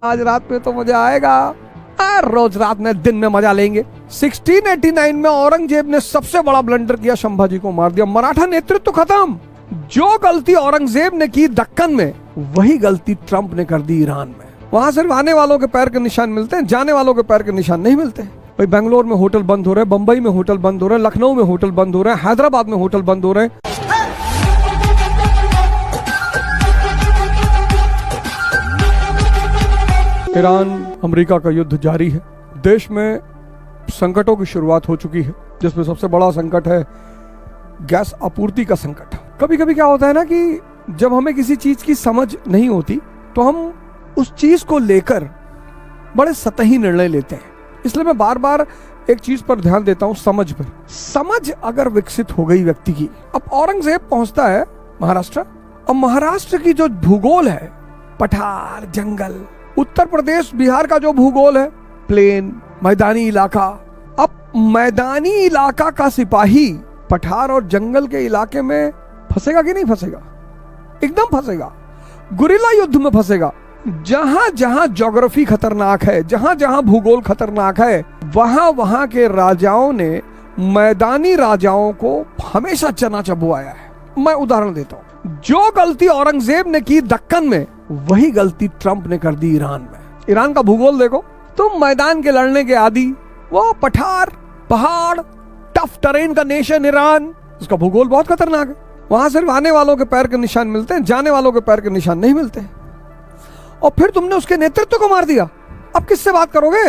आज रात में तो मजा आएगा। रोज रात में दिन में मजा लेंगे। 1689 में औरंगजेब ने सबसे बड़ा ब्लंडर किया, संभाजी को मार दिया, मराठा नेतृत्व खत्म। जो गलती औरंगजेब ने की दक्कन में, वही गलती ट्रंप ने कर दी ईरान में। वहां सिर्फ आने वालों के पैर के निशान मिलते हैं, जाने वालों के पैर के निशान नहीं मिलते। भाई बेंगलोर में होटल बंद हो रहे हैं, बंबई में होटल बंद हो रहे हैं, लखनऊ में होटल बंद हो रहे हैं, हैदराबाद में होटल बंद हो रहे हैं। ईरान अमेरिका का युद्ध जारी है। देश में संकटों की शुरुआत हो चुकी है, जिसमें सबसे बड़ा संकट है गैस आपूर्ति का संकट। कभी कभी क्या होता है ना कि जब हमें किसी चीज की समझ नहीं होती तो हम उस चीज को लेकर बड़े सतही निर्णय लेते हैं। इसलिए मैं बार बार एक चीज पर ध्यान देता हूं, समझ पर। समझ अगर विकसित हो गई व्यक्ति की, अब औरंगजेब पहुंचता है महाराष्ट्र, और महाराष्ट्र की जो भूगोल है, पठार, जंगल, उत्तर प्रदेश बिहार का जो भूगोल है, प्लेन, मैदानी इलाका। अब मैदानी इलाका का सिपाही पठार और जंगल के इलाके में फंसेगा कि नहीं फंसेगा? एकदम फंसेगा, गुरिल्ला युद्ध में फंसेगा। जहां जहां ज्योग्राफी खतरनाक है, जहां जहां भूगोल खतरनाक है, वहां वहां के राजाओं ने मैदानी राजाओं को हमेशा चना चबुआया है। मैं उदाहरण देता हूं, जो गलती औरंगजेब ने की दक्कन में, वही गलती ट्रंप ने कर दी ईरान में। ईरान का भूगोल देखो, तुम मैदान के लड़ने के आदि, वो पठार, पहाड़, टफ टेरेन का नेशन ईरान, उसका भूगोल बहुत खतरनाक है। वहां सिर्फ आने वालों के पैर के निशान मिलते हैं, जाने वालों के पैर के निशान नहीं मिलते। और फिर तुमने उसके नेतृत्व को मार दिया। अब किससे बात करोगे?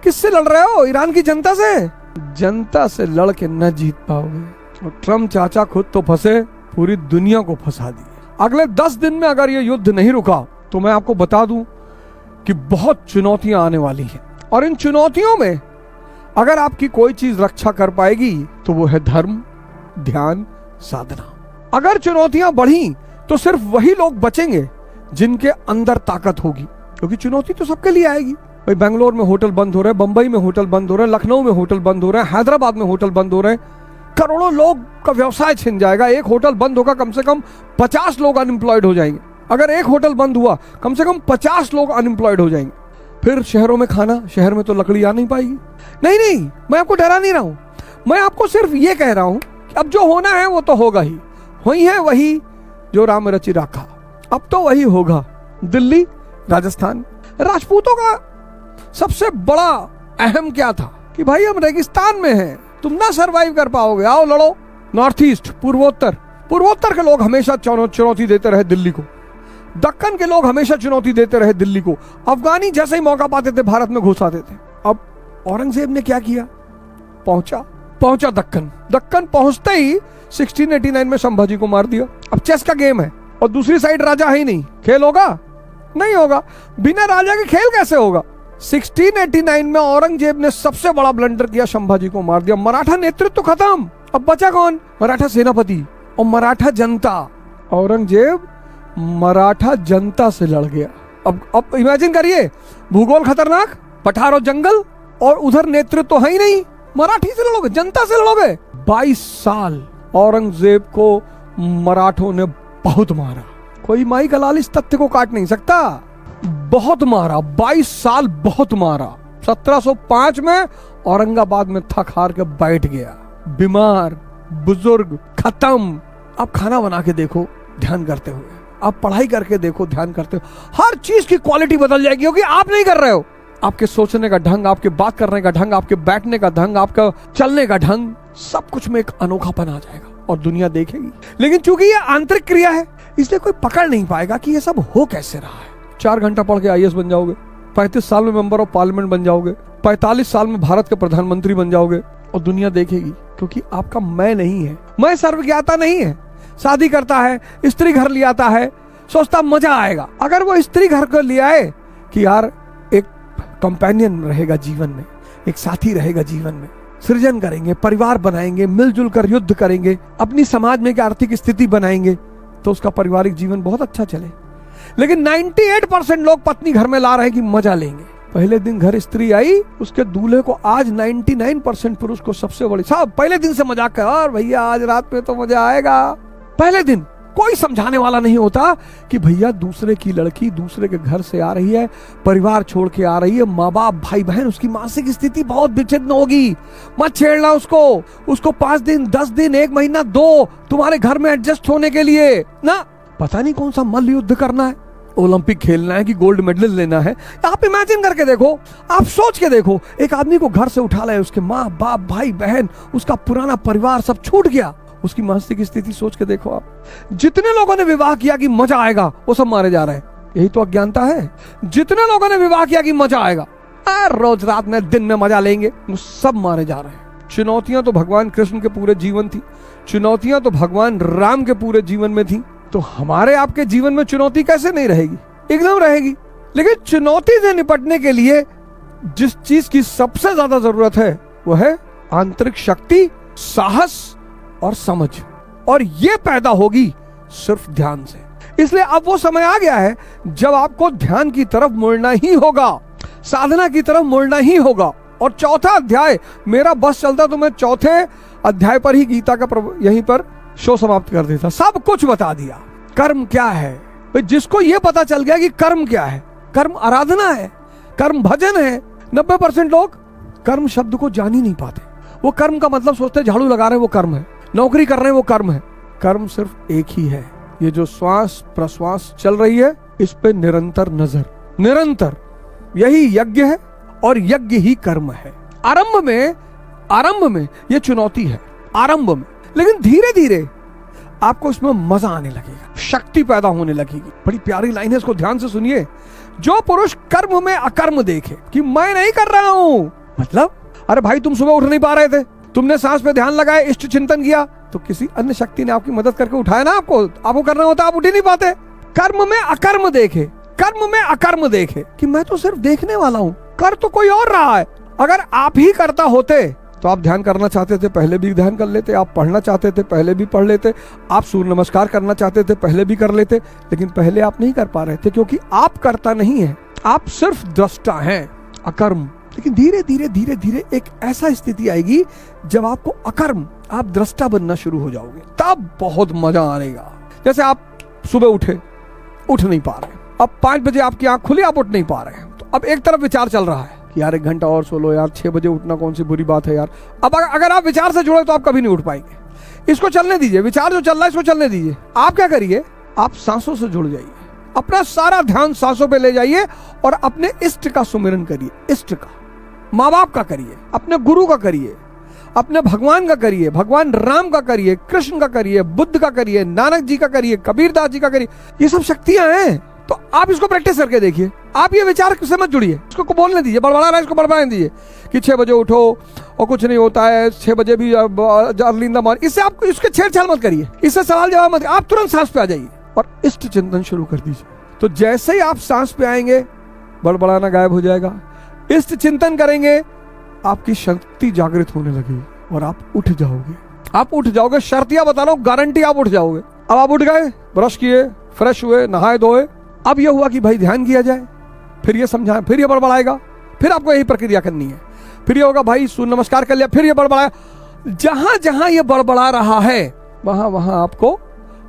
किससे लड़ रहे हो? ईरान की जनता से। जनता से लड़ के न जीत पाओगे। और ट्रंप चाचा खुद तो फंसे, पूरी दुनिया को फंसा दिए। अगले 10 दिन में अगर ये युद्ध नहीं रुका तो मैं आपको बता दूं कि बहुत चुनौतियां आने वाली हैं। और इन चुनौतियों में अगर आपकी कोई चीज रक्षा कर पाएगी तो वो है धर्म, ध्यान, साधना। अगर चुनौतियां बढ़ी तो सिर्फ वही लोग बचेंगे जिनके अंदर ताकत होगी, क्योंकि चुनौती तो सबके लिए आएगी। भाई बेंगलोर में होटल बंद हो रहे हैं, बंबई में होटल बंद हो रहे हैं, लखनऊ में होटल बंद हो रहे हैं, हैदराबाद में होटल बंद हो रहे हैं। करोड़ों लोग का व्यवसाय छिन जाएगा। एक होटल बंद होगा, कम से कम 50 लोग अनएम्प्लॉयड हो जाएंगे। अगर एक होटल बंद हुआ, कम से कम 50 लोग अनएम्प्लॉयड हो जाएंगे। फिर शहरों में खाना, शहर में तो लकड़ी आ नहीं पाएगी। नहीं, मैं आपको डरा नहीं रहा हूं, मैं आपको सिर्फ ये कह रहा हूं कि अब जो होना है वो तो होगा ही। वही है वही जो राम रचि राखा, अब तो वही होगा। दिल्ली, राजस्थान, राजपूतों का सबसे बड़ा अहम क्या था कि भाई हम रेगिस्तान में हैं, तुम ना सरवाइव कर पाओगे, आओ लड़ो। नॉर्थ ईस्ट, पूर्वोत्तर के लोग हमेशा चुनौती देते रहे दिल्ली को। दक्कन के लोग हमेशा चुनौती देते रहे दिल्ली को। अफगानी जैसे ही मौका पाते थे भारत में घुस आते थे। अब औरंगजेब ने क्या किया? पहुंचा दक्कन पहुंचते ही 1689 में संभाजी को मार दिया। अब चेस का गेम है और दूसरी साइड राजा है ही नहीं, खेल होगा? नहीं होगा। बिना राजा के खेल कैसे होगा? 1689 में औरंगजेब ने सबसे बड़ा ब्लंडर किया, संभाजी को मार दिया, मराठा नेतृत्व खत्म। अब बचा कौन? मराठा सेनापति और मराठा जनता। औरंगजेब मराठा जनता से लड़ गया। अब इमेजिन करिए, भूगोल खतरनाक, पठार और जंगल, और उधर नेतृत्व तो है ही नहीं। मराठी से लड़ोगे, जनता से लड़ोगे। 22 साल औरंगजेब को मराठों ने बहुत मारा। कोई माई कलाल इस तथ्य को काट नहीं सकता। बहुत मारा, 22 साल बहुत मारा। 1705 में औरंगाबाद में थक हार के बैठ गया, बीमार, बुजुर्ग, खत्म। आप खाना बना के देखो ध्यान करते हुए, आप पढ़ाई करके देखो ध्यान करते हुए, हर चीज की क्वालिटी बदल जाएगी, क्योंकि आप नहीं कर रहे हो। आपके सोचने का ढंग, आपके बात करने का ढंग, आपके बैठने का ढंग, आपका चलने का ढंग, सब कुछ में एक अनोखापन आ जाएगा और दुनिया देखेगी। लेकिन चूंकि ये आंतरिक क्रिया है, इसलिए कोई पकड़ नहीं पाएगा कि ये सब हो कैसे रहा है। 4 घंटा पढ़ के IAS बन जाओगे, 35 साल में मेंबर ऑफ पार्लियामेंट बन जाओगे, 45 साल में भारत के प्रधानमंत्री बन जाओगे, और दुनिया देखेगी, क्योंकि आपका मैं नहीं है। मैं सर्वज्ञाता नहीं है। शादी करता है, स्त्री घर ले आता है, सोचता मजा आएगा। अगर वो स्त्री घर को ले आए कि यार एक कंपेनियन रहेगा जीवन में, एक साथी रहेगा जीवन में, सृजन करेंगे, परिवार बनाएंगे, मिलजुल कर युद्ध करेंगे, अपनी समाज में एक आर्थिक स्थिति बनाएंगे, तो उसका पारिवारिक जीवन बहुत अच्छा चले। लेकिन 98% लोग पत्नी घर में ला रहे हैं कि मजा लेंगे। पहले दिन घर स्त्री आई, उसके दूल्हे को आज 99% पुरुष को सबसे बड़ी साहब पहले दिन से मजाक कर, और भैया आज रात में तो मजा आएगा। पहले दिन कोई समझाने वाला नहीं होता कि भैया दूसरे की लड़की दूसरे के घर से आ रही है, परिवार छोड़ के आ रही है, माँ बाप भाई बहन, उसकी मानसिक स्थिति बहुत विच्छिन्न होगी, मत छेड़ना उसको 5 दिन 10 दिन 1 महीना दो तुम्हारे घर में एडजस्ट होने के लिए ना। पता नहीं कौन सा मल्ल युद्ध करना है, ओलंपिक खेलना है कि गोल्ड मेडल लेना है। आप इमेजिन करके देखो, आप सोच के देखो, एक आदमी को घर से उठा लाए, उसके माँ बाप भाई बहन, उसका पुराना परिवार सब छूट गया, उसकी मानसिक स्थिति सोच के देखो आप। जितने लोगों ने विवाह किया कि मजा आएगा, वो सब मारे जा रहे हैं। यही तो अज्ञानता है। जितने लोगों ने विवाह किया कि मजा आएगा, रोज रात में दिन में मजा लेंगे, वो सब मारे जा रहे हैं। चुनौतियां तो भगवान कृष्ण के पूरे जीवन थी, चुनौतियां तो भगवान राम के पूरे जीवन में थी, तो हमारे आपके जीवन में चुनौती कैसे नहीं रहेगी? एकदम रहेगी। लेकिन चुनौती से निपटने के लिए जिस चीज की सबसे ज्यादा जरूरत है वो है आंतरिक शक्ति, साहस और समझ, और ये पैदा होगी सिर्फ ध्यान से। इसलिए अब वो समय आ गया है जब आपको ध्यान की तरफ मुड़ना ही होगा, साधना की तरफ मुड़ना ही होगा। और चौथा अध्याय, मेरा बस चलता तो मैं चौथे अध्याय पर ही गीता का यहीं पर शो समाप्त कर देता, सब कुछ बता दिया। कर्म क्या है, जिसको ये पता चल गया कि कर्म क्या है, कर्म आराधना है, कर्म भजन है। 90% लोग कर्म शब्द को जान ही नहीं पाते। वो कर्म का मतलब सोचते हैं झाड़ू लगा रहे हैं वो कर्म है, नौकरी कर रहे हैं वो कर्म है। कर्म सिर्फ एक ही है, ये जो श्वास प्रश्वास चल रही है, इस पे निरंतर नजर, निरंतर, यही यज्ञ है और यज्ञ ही कर्म है। आरंभ में ये चुनौती है, आरंभ में, लेकिन धीरे धीरे आपको इसमें मजा आने लगेगा, शक्ति पैदा होने लगेगी। बड़ी प्यारी लाइन है, इसको ध्यान से सुनिए। जो पुरुष कर्म में अकर्म देखे कि मैं नहीं कर रहा हूं, मतलब अरे भाई तुम सुबह उठ नहीं पा रहे थे, तुमने सांस पे ध्यान लगाया, इष्ट चिंतन किया, तो किसी अन्य शक्ति ने आपकी मदद करके उठाया ना आपको करना होता, आप उठ ही नहीं पाते। कर्म में अकर्म देखे, कर्म में अकर्म देखे कि मैं तो सिर्फ देखने वाला हूं, कर तो कोई और रहा है। अगर आप ही करता होते तो आप ध्यान करना चाहते थे पहले भी ध्यान कर लेते, आप पढ़ना चाहते थे पहले भी पढ़ लेते, आप सूर्य नमस्कार करना चाहते थे पहले भी कर लेते, लेकिन पहले आप नहीं कर पा रहे थे क्योंकि आप करता नहीं है, आप सिर्फ दृष्टा हैं, अकर्म। लेकिन धीरे धीरे धीरे धीरे एक ऐसा स्थिति आएगी जब आपको अकर्म, आप दृष्टा बनना शुरू हो जाओगे, तब बहुत मजा आएगा। जैसे आप सुबह उठ नहीं पा रहे, अब 5 बजे आपकी आंख खुली, आप उठ नहीं पा रहे, तो अब एक तरफ विचार चल रहा है कि यार 1 घंटा और सो लो यार, 6 बजे उठना कौन सी बुरी बात है यार। अब अगर आप विचार से जुड़े तो आप कभी नहीं उठ पाएंगे। इसको चलने दीजिए, विचार जो चल रहा है इसको चलने दीजिए। आप क्या करिए, आप सांसों से जुड़ जाइए, अपना सारा ध्यान सांसों पे ले जाइए और अपने इष्ट का सुमिरन करिए। इष्ट का, माँ बाप का करिए, अपने गुरु का करिए, अपने भगवान का करिए, भगवान राम का करिए, कृष्ण का करिए, बुद्ध का करिए, नानक जी का करिए, कबीरदास जी का करिए। ये सब शक्तियां हैं, तो आप इसको प्रैक्टिस करके देखिए। आप ये विचार से मत जुड़िए, इसको बोलने दीजिए, बड़बड़ा रहा है इसको बड़बड़ाने दीजिए कि 6 बजे उठो और कुछ नहीं होता है, 6 बजे भी अर्ली इन द मॉर्निंग। इससे आप इसके छेड़छाड़ मत करिए, इससे सवाल जवाब मत, आप तुरंत सांस पे आ जाइए और इष्ट चिंतन शुरू कर दीजिए। तो जैसे ही आप सांस पे आएंगे बड़बड़ाना गायब हो जाएगा, इष्ट चिंतन करेंगे, आपकी शक्ति जागृत होने लगेगी और आप उठ जाओगे। आप उठ जाओगे, शर्तियां बता रहा हूं, गारंटी आप उठ जाओगे। अब आप उठ गए, ब्रश किए, फ्रेश हुए, नहाए धोए, अब यह हुआ कि भाई ध्यान किया जाए, फिर ये समझाए, फिर ये बड़बड़ाएगा, फिर आपको यही प्रक्रिया करनी है। फिर ये होगा भाई सूर्य नमस्कार कर लिया, फिर ये बड़बड़ाया। जहां जहां ये बड़बड़ा रहा है वहां वहां आपको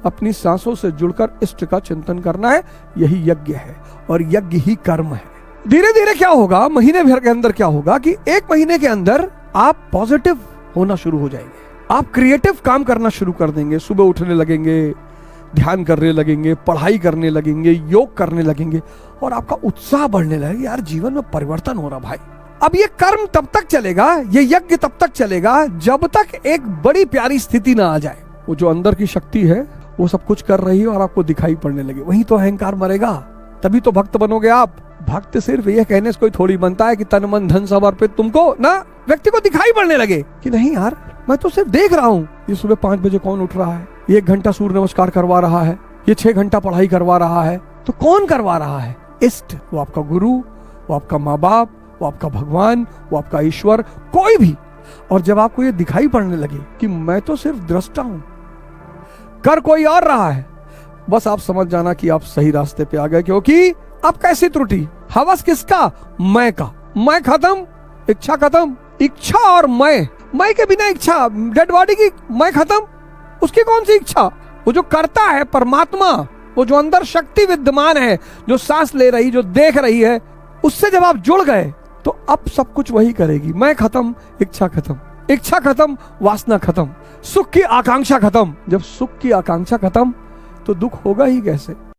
अपनी सांसों से जुड़कर इष्ट का चिंतन करना है। यही यज्ञ है और यज्ञ ही कर्म है। धीरे धीरे क्या होगा, महीने भर के अंदर क्या होगा कि 1 महीने के अंदर आप पॉजिटिव होना शुरू हो जाएंगे, आप क्रिएटिव काम करना शुरू कर देंगे, सुबह उठने लगेंगे, ध्यान करने लगेंगे, पढ़ाई करने लगेंगे, योग करने लगेंगे और आपका उत्साह बढ़ने लगेगा। यार जीवन में परिवर्तन हो रहा भाई। अब ये कर्म तब तक चलेगा, ये यज्ञ तब तक चलेगा जब तक एक बड़ी प्यारी स्थिति ना आ जाए। वो जो अंदर की शक्ति है वो सब कुछ कर रही है और आपको दिखाई पड़ने लगे, वहीं तो अहंकार मरेगा, तभी तो भक्त बनोगे आप। भक्त सिर्फ ये कहने से कोई थोड़ी बनता है कि तन मन धन समर्पित, तुमको ना व्यक्ति को दिखाई पड़ने लगे कि नहीं यार मैं तो सिर्फ देख रहा हूँ, ये सुबह 5 बजे कौन उठ रहा है, ये 1 घंटा सूर्य नमस्कार करवा रहा है, ये 6 घंटा पढ़ाई करवा रहा है, तो कौन करवा रहा है? इष्ट, वो आपका गुरु, वो आपका माँ बाप, वो आपका भगवान, वो आपका ईश्वर, कोई भी। और जब आपको ये दिखाई पड़ने लगे कि मैं तो सिर्फ दृष्टा हूं, कर कोई और रहा है, बस आप समझ जाना कि आप सही रास्ते पे आ गए। क्योंकि अब कैसी त्रुटि, हवस किसका? मैं का। मैं खत्म, इच्छा खत्म। इच्छा और मैं के बिना इच्छा, डेड बॉडी की मैं खत्म, उसकी कौन सी इच्छा? वो जो करता है परमात्मा, वो जो अंदर शक्ति विद्यमान है, जो सांस ले रही, जो देख रही है, उससे जब आप जुड़ गए तो अब सब कुछ वही करेगी। मैं खत्म, इच्छा खत्म, इच्छा खत्म, वासना खत्म, सुख की आकांक्षा खत्म। जब सुख की आकांक्षा खत्म तो दुख होगा ही कैसे।